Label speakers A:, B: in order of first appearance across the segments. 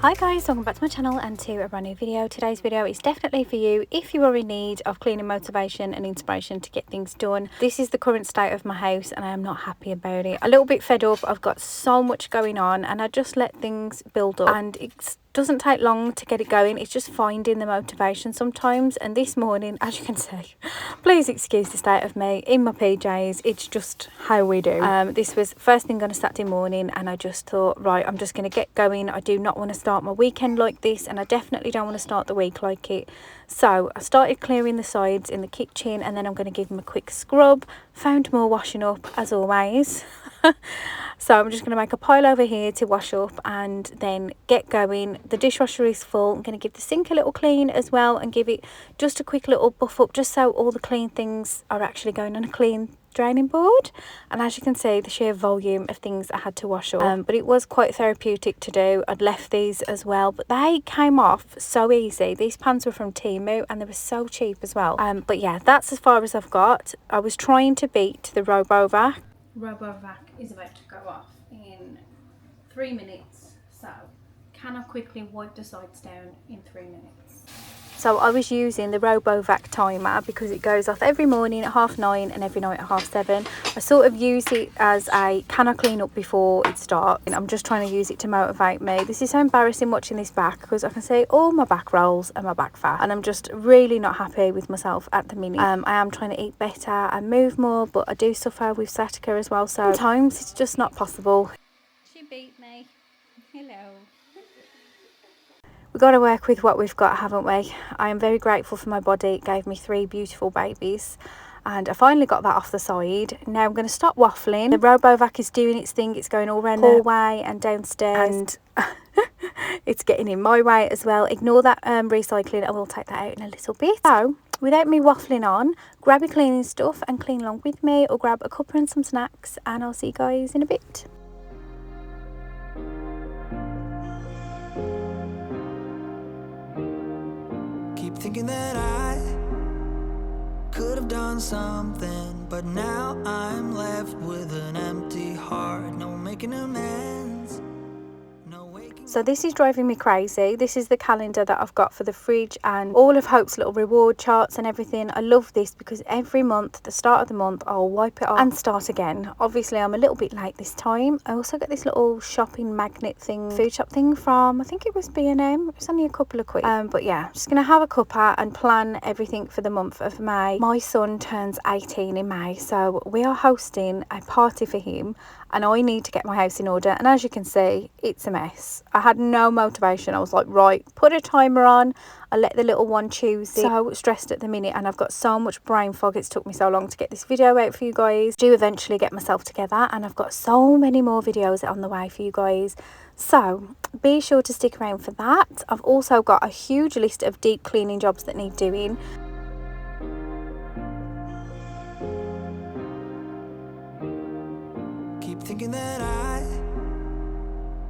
A: Hi guys, welcome back to my channel and to a brand new video. Today's video is definitely for you if you are in need of cleaning motivation and inspiration to get things done. This is the current state of my house and I am not happy about it. A little bit fed up. I've got so much going on and I just let things build up, and it doesn't take long to get it going. It's just finding the motivation sometimes. And this morning, as you can see, please excuse the state of me in my PJs, it's just how we do. This was first thing on a Saturday morning and I just thought, right, I'm just going to get going. I do not want to start my weekend like this, and I definitely don't want to start the week like it. So I started clearing the sides in the kitchen, and then I'm going to give them a quick scrub. Found more washing up as always. So I'm just going to make a pile over here to wash up and then get going. The dishwasher is full. I'm going to give the sink a little clean as well and give it just a quick little buff up, just so all the clean things are actually going on a clean draining board. And as you can see, the sheer volume of things I had to wash up, but it was quite therapeutic to do. I'd left these as well, but they came off so easy. These pans were from Temu and they were so cheap as well. But yeah, that's as far as I've got. I was trying to beat the RoboVac. RoboVac is about to go off in 3 minutes, so can I quickly wipe the sides down in 3 minutes? So I was using the RoboVac timer because it goes off every morning at 9:30 and every night at 7:30. I sort of use it as a can I clean up before it starts. I'm just trying to use it to motivate me. This is so embarrassing watching this back because I can see all my back rolls and my back fat, and I'm just really not happy with myself at the minute. I am trying to eat better and move more, but I do suffer with sciatica as well, so sometimes it's just not possible. She beat me. Hello. We've got to work with what we've got, haven't we? I am very grateful for my body. It gave me 3 beautiful babies and I finally got that off the side. Now I'm going to stop waffling. The RoboVac is doing its thing. It's going all around the hallway and downstairs, and it's getting in my way as well. Ignore that recycling. I will take that out in a little bit. So without me waffling on, grab your cleaning stuff and clean along with me, or grab a cuppa and some snacks, and I'll see you guys in a bit.
B: Thinking that I could have done something, but now I'm left with an empty heart. No making amends, no waking.
A: So this is driving me crazy. This is the calendar that I've got for the fridge and all of Hope's little reward charts and everything. I love this because every month, at the start of the month, I'll wipe it off and start again. Obviously, I'm a little bit late this time. I also got this little shopping magnet thing, food shop thing from, I think it was B&M. It was only a couple of quid. But yeah, I'm just going to have a cuppa and plan everything for the month of May. My son turns 18 in May, so we are hosting a party for him and I need to get my house in order. And as you can see, it's a mess. I had no motivation. I was like, right, put a timer on. I let the little one choose it. So stressed at the minute and I've got so much brain fog. It's took me so long to get this video out for you guys. Do eventually get myself together, and I've got so many more videos on the way for you guys. So be sure to stick around for that. I've also got a huge list of deep cleaning jobs that need doing.
B: Keep thinking that I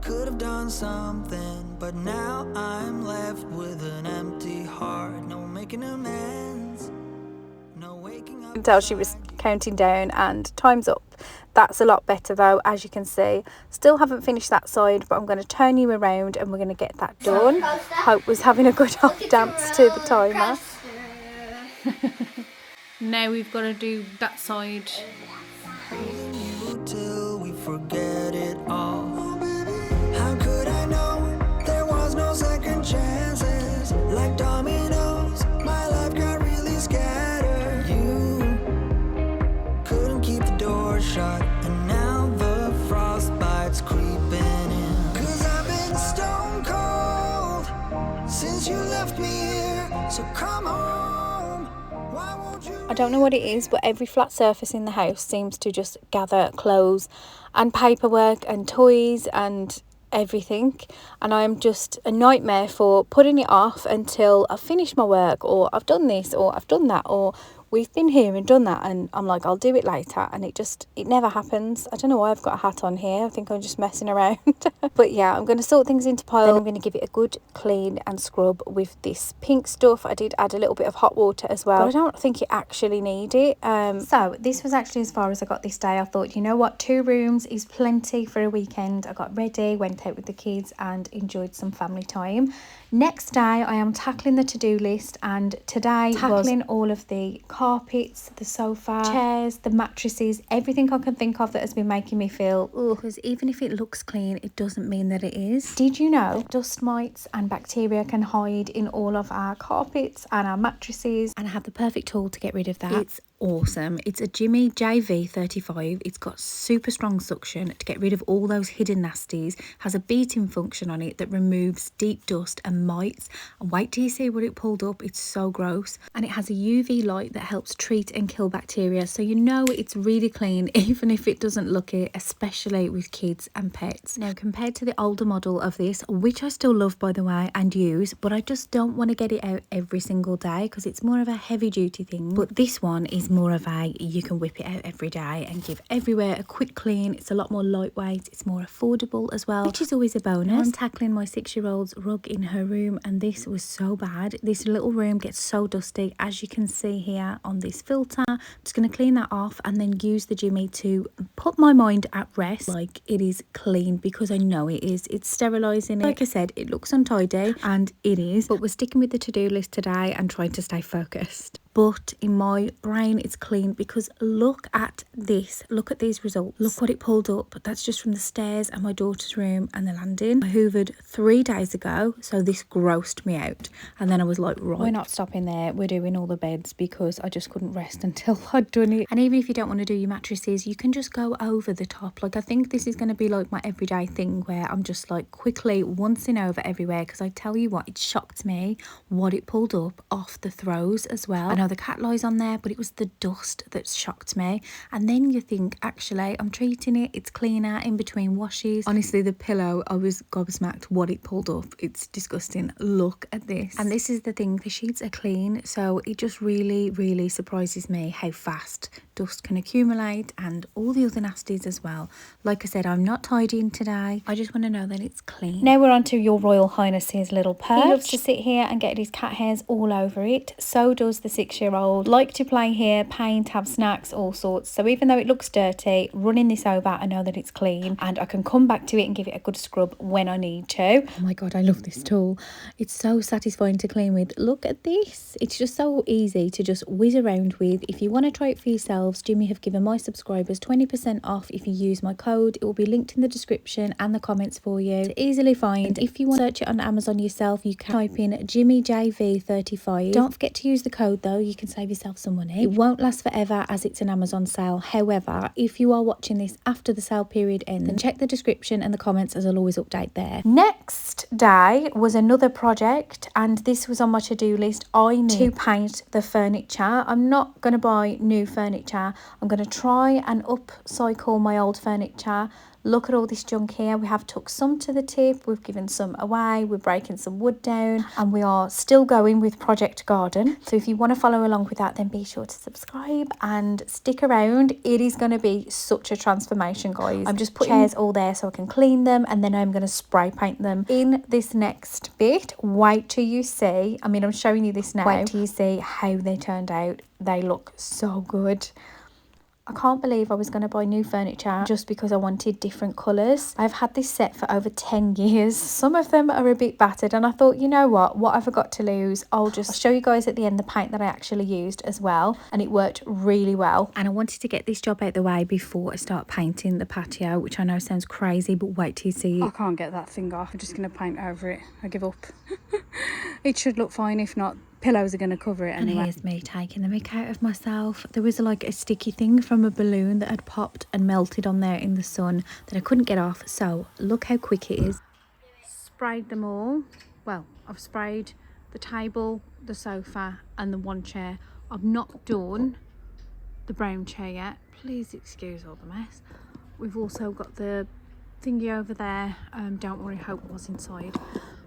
B: could have done something, but now I'm left with an empty heart. No making amends, no waking up.
A: I can tell she was counting down and time's up. That's a lot better though, as you can see. Still haven't finished that side, but I'm going to turn you around and we're going to get that done. Hope was having a good old dance to the timer. Now we've got to do that side.
B: Till we forget it all. How could I know there was no second chances? Like dominoes, my life got really scattered. You couldn't keep the door shut, and now the frostbite's creeping in. 'Cause I've been stone cold since you left me here. So come home. Why won't you?
A: I don't know what it is, but every flat surface in the house seems to just gather clothes and paperwork and toys and everything, and I am just a nightmare for putting it off until I've finished my work, or I've done this, or I've done that, or we've been here and done that, and I'm like, I'll do it later, and it never happens. I don't know why I've got a hat on here. I think I'm just messing around. But yeah, I'm going to sort things into piles. Then I'm going to give it a good clean and scrub with this pink stuff. I did add a little bit of hot water as well, but I don't think it actually need it. So this was actually as far as I got this day. I thought, you know what, 2 rooms is plenty for a weekend. I got ready, went out with the kids and enjoyed some family time. Next day I am tackling the to-do list, and today tackling all of the carpets, the sofa, chairs, the mattresses, everything I can think of that has been making me feel ugh, because even if it looks clean, it doesn't mean that it is. Did you know dust mites and bacteria can hide in all of our carpets and our mattresses? And I have the perfect tool to get rid of that. It's awesome. It's a Jimmy JV35. It's got super strong suction to get rid of all those hidden nasties, has a beating function on it that removes deep dust and mites, and wait till you see what it pulled up. It's so gross. And it has a UV light that helps treat and kill bacteria, so you know it's really clean even if it doesn't look it, especially with kids and pets. Now, compared to the older model of this, which I still love by the way and use, but I just don't want to get it out every single day because it's more of a heavy duty thing, but this one is more of a, you can whip it out every day and give everywhere a quick clean. It's a lot more lightweight, it's more affordable as well, which is always a bonus. I'm tackling my 6-year-old's rug in her room, and this was so bad. This little room gets so dusty, as you can see here on this filter. I'm just going to clean that off and then use the Jimmy to put my mind at rest, like it is clean, because I know it is. It's sterilising it. Like I said, it looks untidy, and it is, but we're sticking with the to-do list today and trying to stay focused. But in my brain it's clean because look at this, look at these results, look what it pulled up. That's just from the stairs and my daughter's room and the landing. I hoovered 3 days ago, so this grossed me out, and then I was like, right, we're not stopping there, we're doing all the beds because I just couldn't rest until I'd done it. And even if you don't want to do your mattresses, you can just go over the top. Like, I think this is going to be like my everyday thing where I'm just like quickly oncing over everywhere, because I tell you what, it shocked me what it pulled up off the throws as well. I know the cat lies on there, but it was the dust that shocked me. And then you think, actually, I'm treating it, it's cleaner in between washes. Honestly, the pillow, I was gobsmacked what it pulled up. It's disgusting. Look at this. And this is the thing, the sheets are clean, so it just really surprises me how fast dust can accumulate, and all the other nasties as well. Like I said, I'm not tidying today, I just want to know that it's clean. Now we're on to your Royal Highness's little perch. He loves to sit here and get his cat hairs all over it. So does the 6-year-old. Like to play here, paint, have snacks, all sorts. So even though it looks dirty, running this over, I know that it's clean, and I can come back to it and give it a good scrub when I need to. Oh my god, I love this tool. It's so satisfying to clean with. Look at this. It's just so easy to just whiz around with. If you want to try it for yourselves, Jimmy have given my subscribers 20% off if you use my code. It will be linked in the description and the comments for you to easily find. If you want to search it on Amazon yourself, you can type in Jimmy JV35. Don't forget to use the code though, you can save yourself some money. It won't last forever as it's an Amazon sale. However, if you are watching this after the sale period ends, then check the description and the comments, as I'll always update there. Next day was another project, and this was on my to-do list. I need to paint the furniture. I'm not going to buy new furniture. I'm going to try and upcycle my old furniture. Look at all this junk here. We have took some to the tip, we've given some away, we're breaking some wood down, and we are still going with Project Garden. So if you want to follow along with that, then be sure to subscribe and stick around. It is going to be such a transformation, guys. I'm just putting chairs all there so I can clean them, and then I'm going to spray paint them in this next bit. Wait till you see. I mean, I'm showing you this now. Wait till you see how they turned out. They look so good. I can't believe I was going to buy new furniture just because I wanted different colours. I've had this set for over 10 years. Some of them are a bit battered, and I thought, you know what have I got to lose? I'll show you guys at the end the paint that I actually used as well, and it worked really well. And I wanted to get this job out the way before I start painting the patio, which I know sounds crazy, but wait till you see it. I can't get that thing off. I'm just going to paint over it. I give up. It should look fine. If not, pillows are going to cover it anyway. And here's me taking the mick out of myself. There was like a sticky thing from a balloon that had popped and melted on there in the sun that I couldn't get off. So look how quick it is. Sprayed them all. Well, I've sprayed the table, the sofa and the one chair. I've not done the brown chair yet. Please excuse all the mess. We've also got the thingy over there. Don't worry, hope was inside.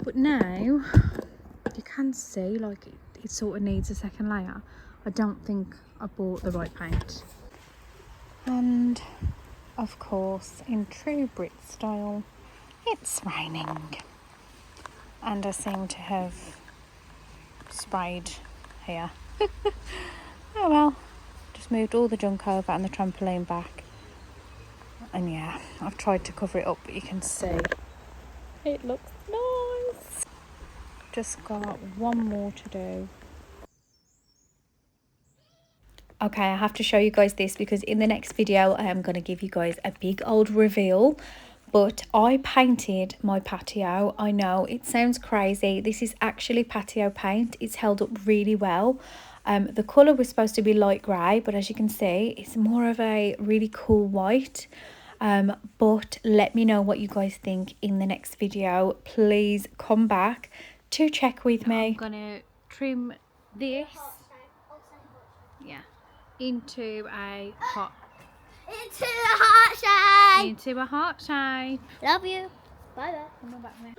A: But now you can see like it sort of needs a second layer. I don't think I bought the right paint. And of course, in true Brit style, it's raining. And I seem to have sprayed here. Oh well, just moved all the junk over and the trampoline back. And yeah, I've tried to cover it up, but you can see it looks nice. Just got one more to do. Okay, I have to show you guys this because in the next video I am going to give you guys a big old reveal. But I painted my patio. I know it sounds crazy. This is actually patio paint. It's held up really well. The colour was supposed to be light grey, but as you can see, it's more of a really cool white. But let me know what you guys think in the next video. Please come back to check with me. I'm gonna trim this, yeah, into a heart shape.
C: Love you. Bye bye.
A: Come on back there.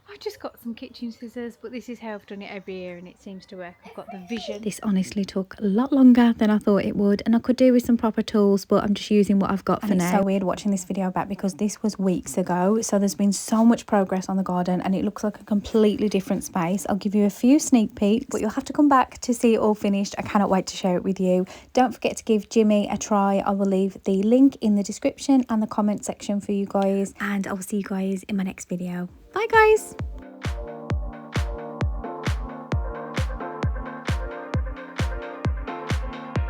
A: I just got some kitchen scissors, but this is how I've done it every year and it seems to work. I've got the vision. This honestly took a lot longer than I thought it would, and I could do with some proper tools, but I'm just using what I've got for now. It's so weird watching this video back because this was weeks ago, so there's been so much progress on the garden and it looks like a completely different space. I'll give you a few sneak peeks, but you'll have to come back to see it all finished. I cannot wait to share it with you. Don't forget to give Jimmy a try. I will leave the link in the description and the comment section for you guys, and I will see you guys in my next video. Bye guys.